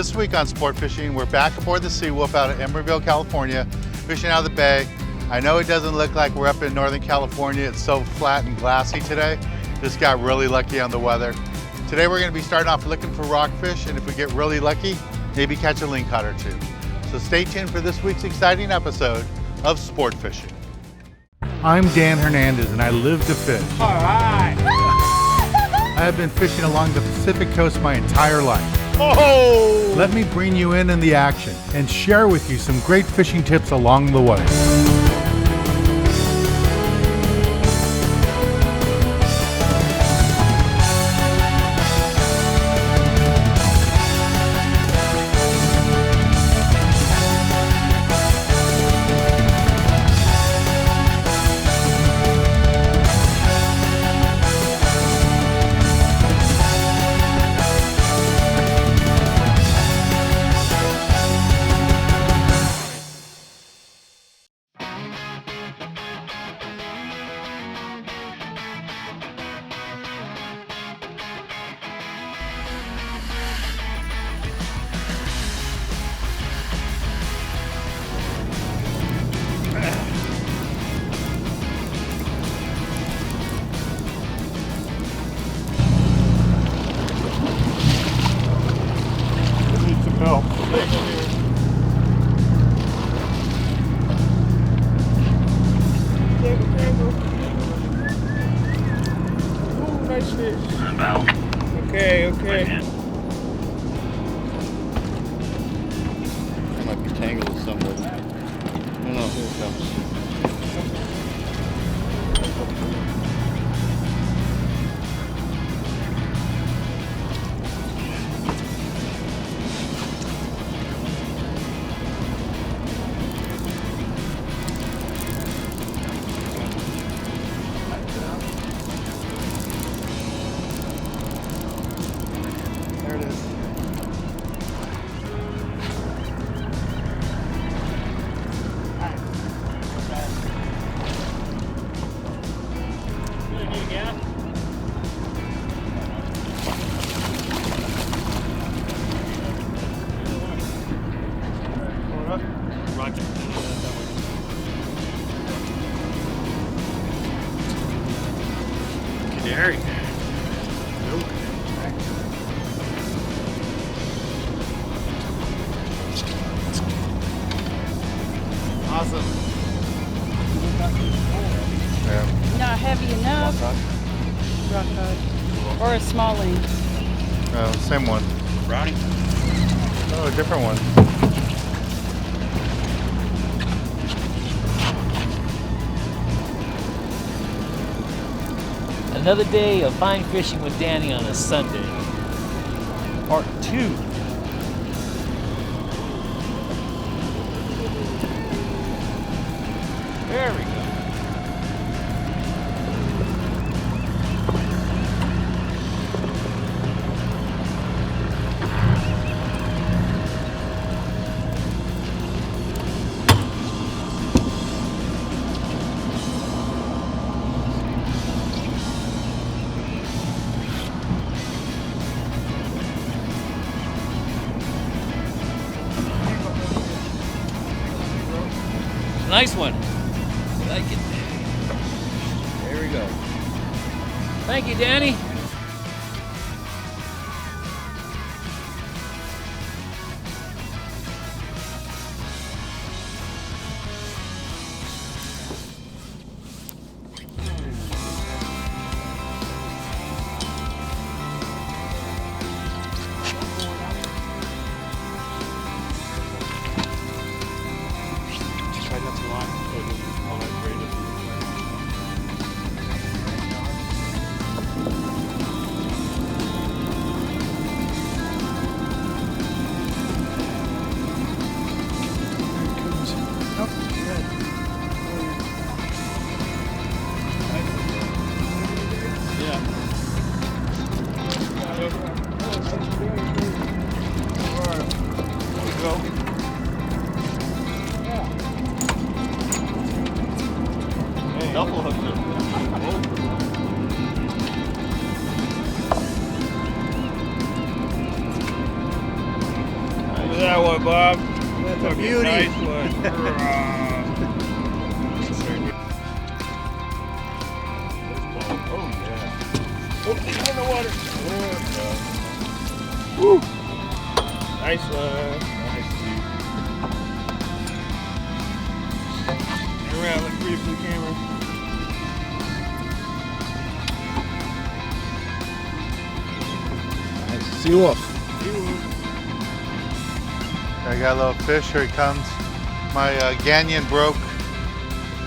This week on Sport Fishing, we're back aboard the Sea Wolf out of Emeryville, California, fishing out of the bay. I know it doesn't look like we're up in Northern California. It's so flat and glassy today. Just got really lucky on the weather. Today we're going to be starting off looking for rockfish, and if we get really lucky, maybe catch a lingcod or two. So stay tuned for this week's exciting episode of Sport Fishing. I'm Dan Hernandez, and I live to fish. All right. I have been fishing along the Pacific coast my entire life. Oh! Let me bring you in the action and share with you some great fishing tips along the way. No. Ooh, nice fish. Okay. It might be tangled with somebody. No, here it comes. There you go. Awesome. Yeah. Not heavy enough. Rockfish. Or a small length. Same one. Brownie. Oh, a different one. Another day of fine fishing with Danny on a Sunday. Part 2. There we go. Nice one. I like it. There we go. Thank you, Danny. Double hooked it. Bob. That's a Fucking beauty. nice one. Oh, yeah. Oh, he's in the water. Woo. Nice one. Nice, dude. Turn around, look pretty for the camera. Nice. Sea wolf. I got a little fish, here he comes. My ganyan broke,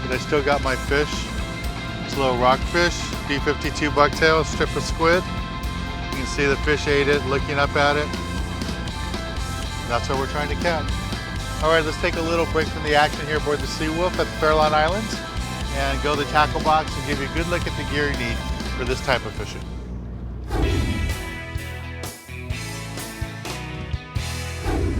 but I still got my fish. It's a little rockfish, B52 Bucktail, strip of squid. You can see the fish ate it, looking up at it. That's what we're trying to catch. All right, let's take a little break from the action here aboard the Sea Wolf at the Farallon Islands and go to the tackle box and give you a good look at the gear you need for this type of fishing.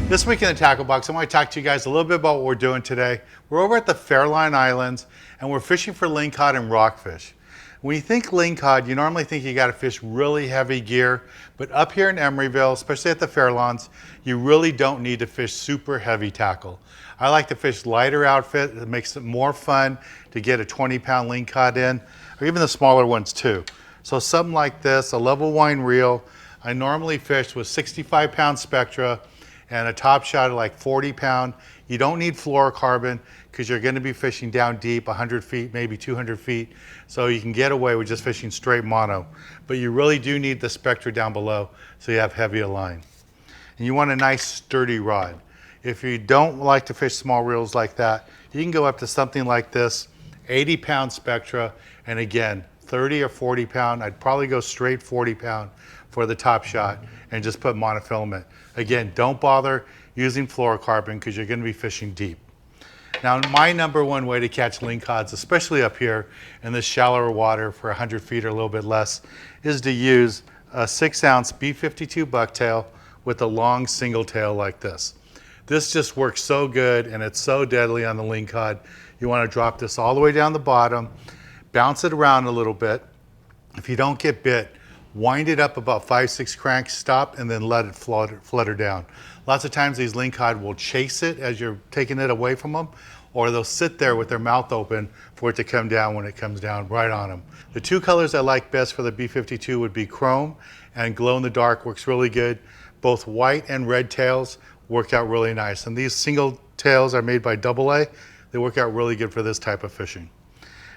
This week in the tackle box, I want to talk to you guys a little bit about what we're doing today. We're over at the Farallon Islands and we're fishing for lingcod and rockfish. When you think lingcod, you normally think you got to fish really heavy gear, but up here in Emeryville, especially at the Farallons, you really don't need to fish super heavy tackle. I like to fish lighter outfit. It makes it more fun to get a 20-pound lingcod in, or even the smaller ones too. So something like this, a level wine reel, I normally fish with 65-pound Spectra and a top shot of like 40-pound. You don't need fluorocarbon because you're going to be fishing down deep, 100 feet, maybe 200 feet. So you can get away with just fishing straight mono. But you really do need the Spectra down below so you have heavier line. And you want a nice sturdy rod. If you don't like to fish small reels like that, you can go up to something like this, 80-pound Spectra, and again, 30 or 40-pound. I'd probably go straight 40-pound for the top shot and just put monofilament. Again, don't bother using fluorocarbon because you're going to be fishing deep. Now, my number one way to catch lingcods, especially up here in this shallower water for 100 feet or a little bit less, is to use a 6-ounce B52 Bucktail with a long single tail like this. This just works so good and it's so deadly on the lingcod. You want to drop this all the way down the bottom, bounce it around a little bit. If you don't get bit, wind it up about 5-6 cranks, stop, and then let it flutter down. Lots of times these lingcod will chase it as you're taking it away from them, or they'll sit there with their mouth open for it to come down when it comes down right on them. The two colors I like best for the B52 would be chrome and glow in the dark works really good. Both white and red tails work out really nice. And these single tails are made by AA. They work out really good for this type of fishing.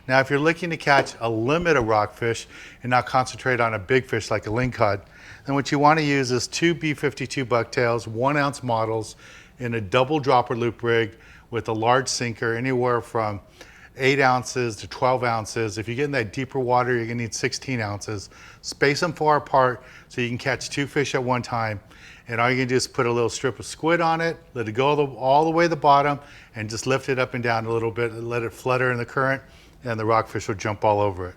Now, if you're looking to catch a limit of rockfish and not concentrate on a big fish like a lingcod, then what you want to use is 2 B52 Bucktails, 1-ounce models in a double dropper loop rig with a large sinker, anywhere from 8 ounces to 12 ounces. If you get in that deeper water, you're going to need 16 ounces. Space them far apart so you can catch 2 fish at one time. And all you can do is put a little strip of squid on it, let it go all the way to the bottom, and just lift it up and down a little bit and let it flutter in the current, and the rockfish will jump all over it.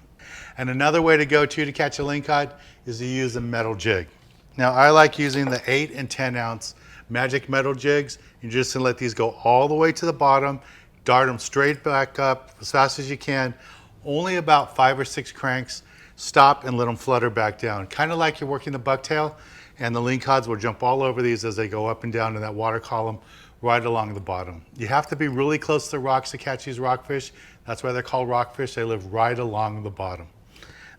And another way to go to catch a lingcod is to use a metal jig. Now, I like using the 8 and 10 ounce magic metal jigs. You're just gonna let these go all the way to the bottom, dart them straight back up as fast as you can, only about 5 or 6 cranks, stop and let them flutter back down. Kind of like you're working the bucktail, and the lingcods will jump all over these as they go up and down in that water column right along the bottom. You have to be really close to the rocks to catch these rockfish. That's why they're called rockfish. They live right along the bottom.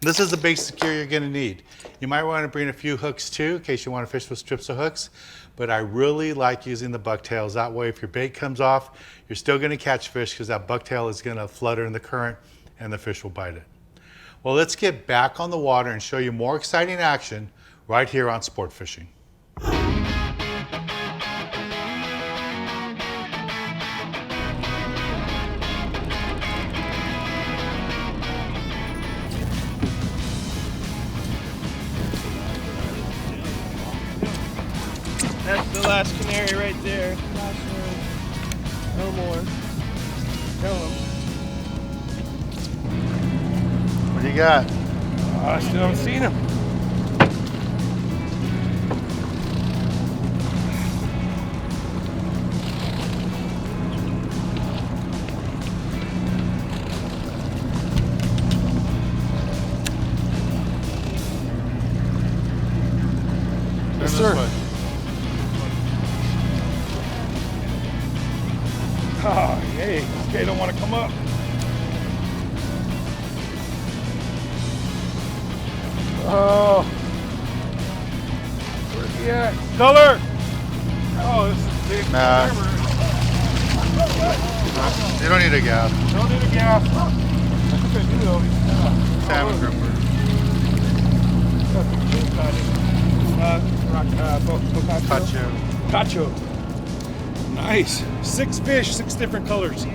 This is the basic gear you're going to need. You might want to bring a few hooks too, in case you want to fish with strips of hooks, but I really like using the bucktails. That way, if your bait comes off, you're still going to catch fish because that bucktail is going to flutter in the current and the fish will bite it. Well, let's get back on the water and show you more exciting action right here on Sport Fishing. That's the last canary right there. Last one. No more. Tell him. What do you got? Oh, I still haven't seen him. Yes, sir. up. Oh. Where's he at? Color! Oh, this is big. Nah. You don't need a gaff. Don't need a gas. I think I do though. Salmon grouper. Cacho. Cacho. Nice. 6 fish, 6 different colors.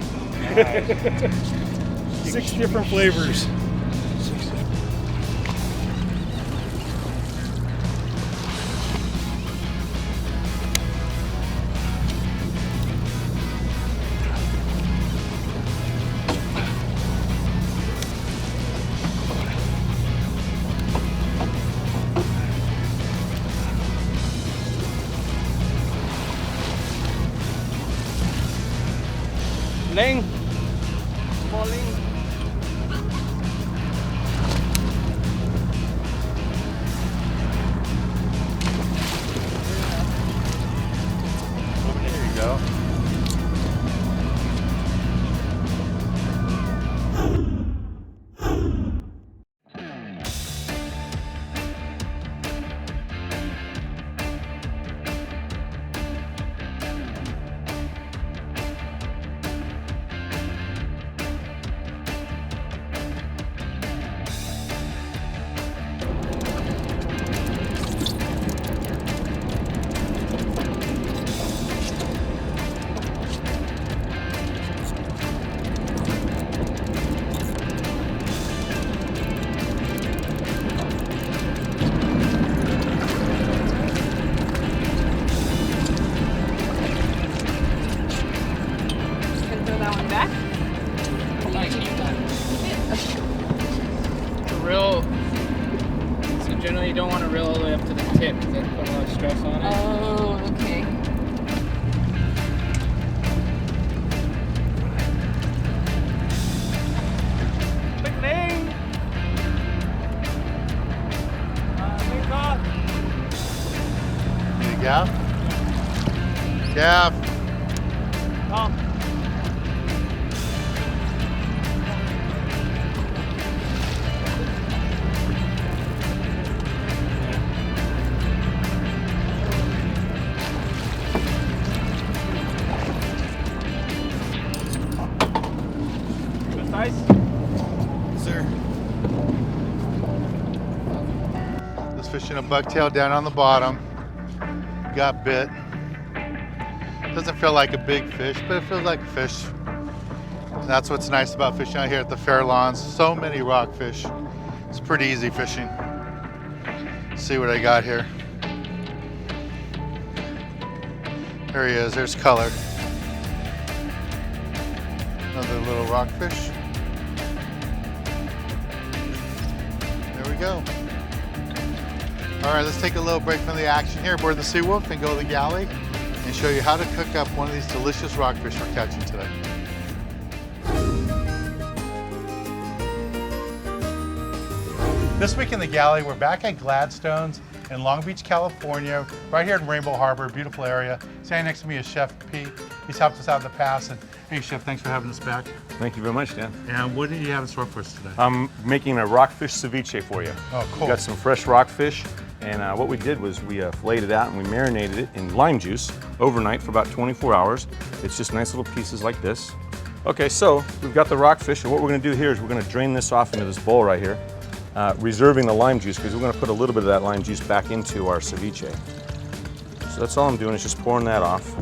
6 different flavors. Ling. Small ling. There you go. Generally, you don't want to reel all the way up to the tip because that put a lot of stress on it. Oh, okay. Big Ling. Lingcod. Need a gaff? Gaff. Tom. Nice. Sir. Just fishing a bucktail down on the bottom. Got bit. Doesn't feel like a big fish, but it feels like a fish. And that's what's nice about fishing out here at the Fair Lawns. So many rockfish. It's pretty easy fishing. See what I got here. There he is, there's color. Another little rockfish. There we go. All right, let's take a little break from the action here aboard the Seawolf and go to the galley and show you how to cook up one of these delicious rockfish we're catching today. This week in the galley, we're back at Gladstone's in Long Beach, California, right here in Rainbow Harbor, beautiful area. Standing next to me is Chef P. He's helped us out in the past. And hey, Chef, thanks for having us back. Thank you very much, Dan. And what do you have in store for us today? I'm making a rockfish ceviche for you. Oh, cool. We got some fresh rockfish, and what we did was we filleted it out and we marinated it in lime juice overnight for about 24 hours. It's just nice little pieces like this. Okay, so we've got the rockfish, and what we're gonna do here is we're gonna drain this off into this bowl right here, reserving the lime juice because we're gonna put a little bit of that lime juice back into our ceviche. So that's all I'm doing is just pouring that off.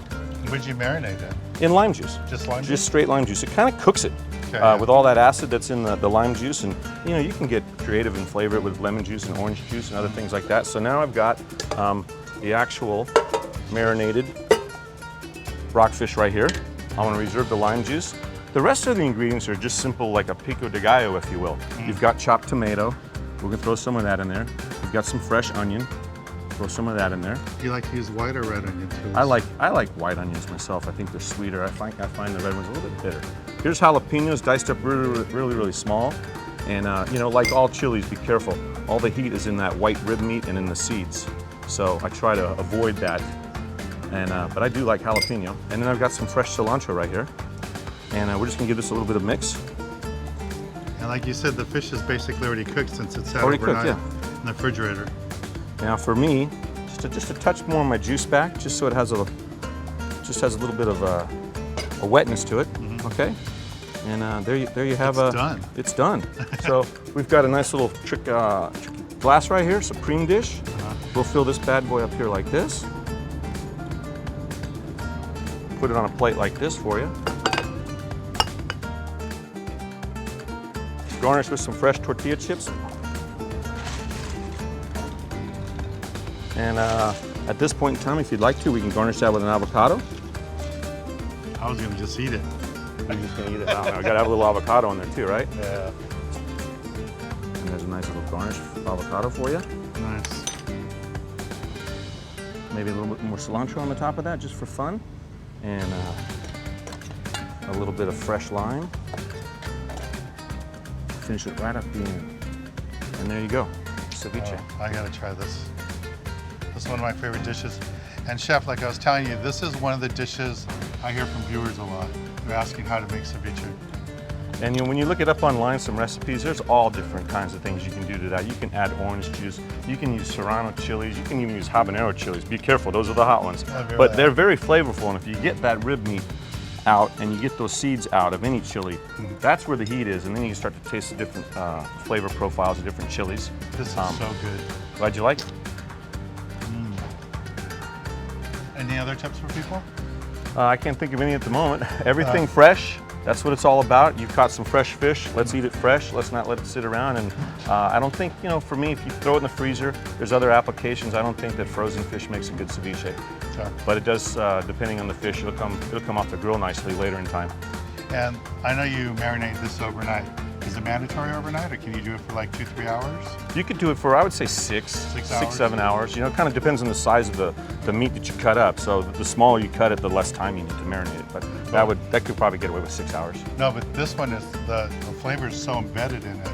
Would you marinate it? In lime juice. Just lime juice? Just straight lime juice. It kind of cooks it Okay, with all that acid that's in the lime juice. And you know, you can get creative and flavor it with lemon juice and orange juice and other things like that. So now I've got the actual marinated rockfish right here. I want to reserve the lime juice. The rest of the ingredients are just simple, like a pico de gallo, if you will. You've got chopped tomato. We're gonna throw some of that in there. We've got some fresh onion. Throw some of that in there. You like to use white or red onion too? I like white onions myself. I think they're sweeter. I find the red ones a little bit bitter. Here's jalapenos diced up really small. And you know, like all chilies, be careful. All the heat is in that white rib meat and in the seeds. So I try to avoid that. And but I do like jalapeno. And then I've got some fresh cilantro right here. And we're just gonna give this a little bit of mix. And like you said, the fish is basically already cooked since it's sat Already cooked, overnight yeah. in the refrigerator. Now for me, just a touch more of my juice back, just so it has a little bit of a wetness to it. Okay. And there you have It's done. It's done. So we've got a nice little trick glass right here, supreme dish. We'll fill this bad boy up here like this. Put it on a plate like this for you. Garnish with some fresh tortilla chips. And at this point in time, if you'd like to, we can garnish that with an avocado. I was gonna just eat it. I'm just gonna eat it. I gotta have a little avocado in there too, right? Yeah. And there's a nice little garnish avocado for you. Nice. Maybe a little bit more cilantro on the top of that, just for fun. And a little bit of fresh lime. Finish it right up the end. And there you go, ceviche. Oh, I gotta try this. This is one of my favorite dishes. And Chef, like I was telling you, this is one of the dishes I hear from viewers a lot. They're asking how to make ceviche. And when you look it up online, some recipes, there's all different kinds of things you can do to that. You can add orange juice, you can use serrano chilies, you can even use habanero chilies. Be careful, those are the hot ones. But they're very flavorful, and if you get that rib meat out and you get those seeds out of any chili, that's where the heat is, and then you can start to taste the different flavor profiles of different chilies. This is so good. Glad you like it. Any other tips for people? I can't think of any at the moment. Everything fresh, that's what it's all about. You've caught some fresh fish, let's eat it fresh, let's not let it sit around. And I don't think, for me, if you throw it in the freezer, there's other applications. I don't think that frozen fish makes a good ceviche. Sure. But it does, depending on the fish, it'll come off the grill nicely later in time. And I know you marinate this overnight. Is it mandatory overnight, or can you do it for like 2-3 hours? You could do it for, I would say, 7 hours. It kind of depends on the size of the meat that you cut up. So the smaller you cut it, the less time you need to marinate it. But that could probably get away with 6 hours. No, but this one is, the flavor is so embedded in it,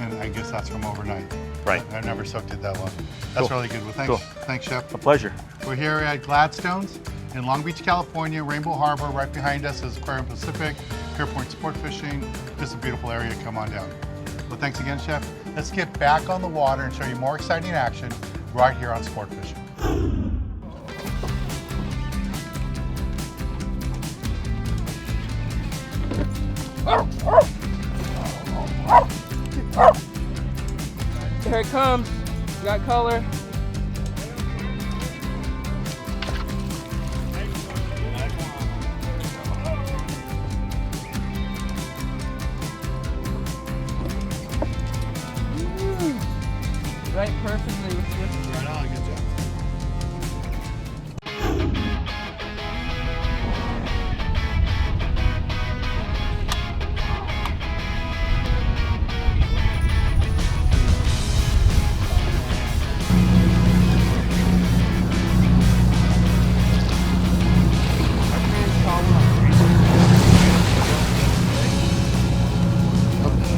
and I guess that's from overnight. Right. I've never soaked it that long. That's really good. Well, thanks, thanks, Chef. A pleasure. We're here at Gladstone's in Long Beach, California, Rainbow Harbor. Right behind us is Aquarium Pacific, Pierpoint Sport Fishing. Just a beautiful area. Come on down. Well, thanks again, Chef. Let's get back on the water and show you more exciting action right here on Sport Fishing. Here it comes. Got color. Right perfectly with this. Right on, good job.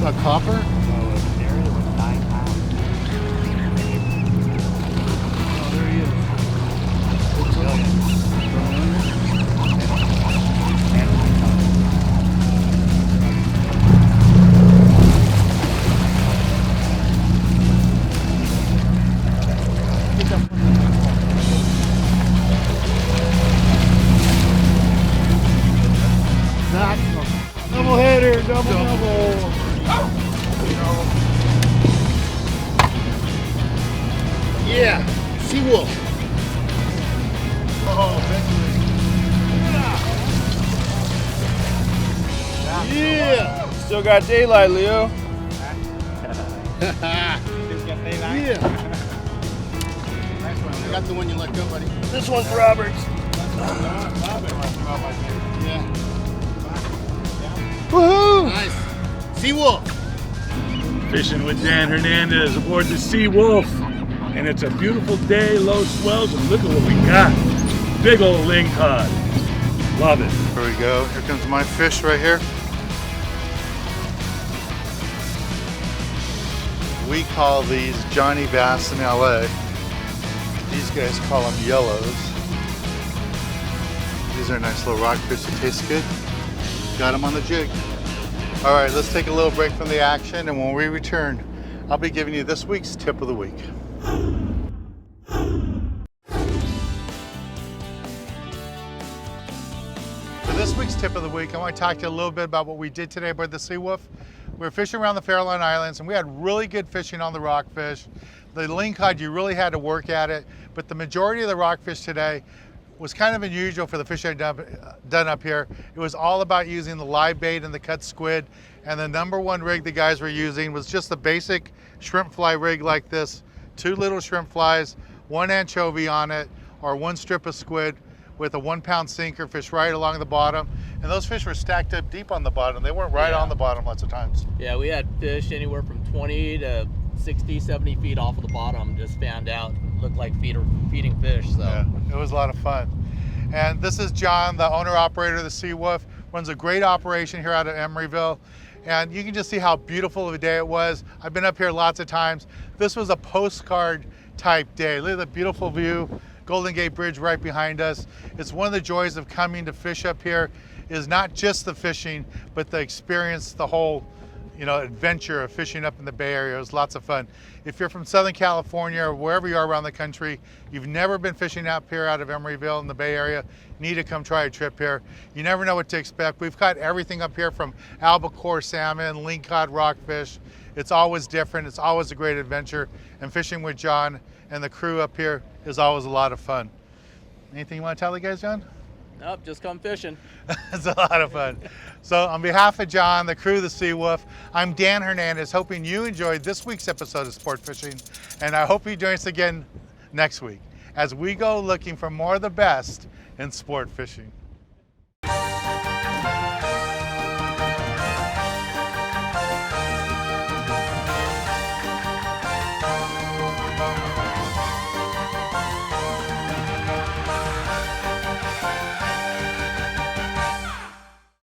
A copper? Double header, double. Yeah, Seawolf. Oh, yeah. Still got daylight, Leo. Yeah. I got the one you let go, buddy. This one's Robert's. Yeah. Woohoo! Nice. Seawolf. Fishing with Dan Hernandez aboard the Seawolf. And it's a beautiful day, low swells, and look at what we got. Big old Lingcod. Love it. Here we go. Here comes my fish right here. We call these Johnny Bass in LA. These guys call them yellows. These are nice little rockfish that taste good. Got him on the jig. All right, let's take a little break from the action, and when we return, I'll be giving you this week's tip of the week. For this week's tip of the week, I want to talk to you a little bit about what we did today aboard the Seawolf. We were fishing around the Farallon Islands, and we had really good fishing on the rockfish. The Lingcod, you really had to work at it, but the majority of the rockfish today was kind of unusual for the fishing I've done up here. It was all about using the live bait and the cut squid, and the number one rig the guys were using was just the basic shrimp fly rig like this. 2 little shrimp flies, 1 anchovy on it, or 1 strip of squid with a 1-pound sinker, fish right along the bottom. And those fish were stacked up deep on the bottom. They weren't right on the bottom lots of times. Yeah, we had fish anywhere from 20 to 60, 70 feet off of the bottom. Just found out, looked like feeding fish. So yeah, it was a lot of fun. And this is John, the owner-operator of the Seawolf. Runs a great operation here out of Emeryville. And you can just see how beautiful of a day it was. I've been up here lots of times. This was a postcard type day. Look at the beautiful view. Golden Gate Bridge right behind us. It's one of the joys of coming to fish up here is not just the fishing, but the experience, the whole adventure of fishing up in the Bay Area. It was lots of fun. If you're from Southern California or wherever you are around the country, you've never been fishing up here out of Emeryville in the Bay Area, you need to come try a trip here. You never know what to expect. We've got everything up here from albacore salmon, lingcod, rockfish. It's always different. It's always a great adventure. And fishing with John and the crew up here is always a lot of fun. Anything you want to tell the guys, John? nope, just come fishing. It's a lot of fun. So on behalf of John, the crew of the Seawolf, I'm Dan Hernandez, hoping you enjoyed this week's episode of Sport Fishing, and I hope you join us again next week as we go looking for more of the best in sport fishing.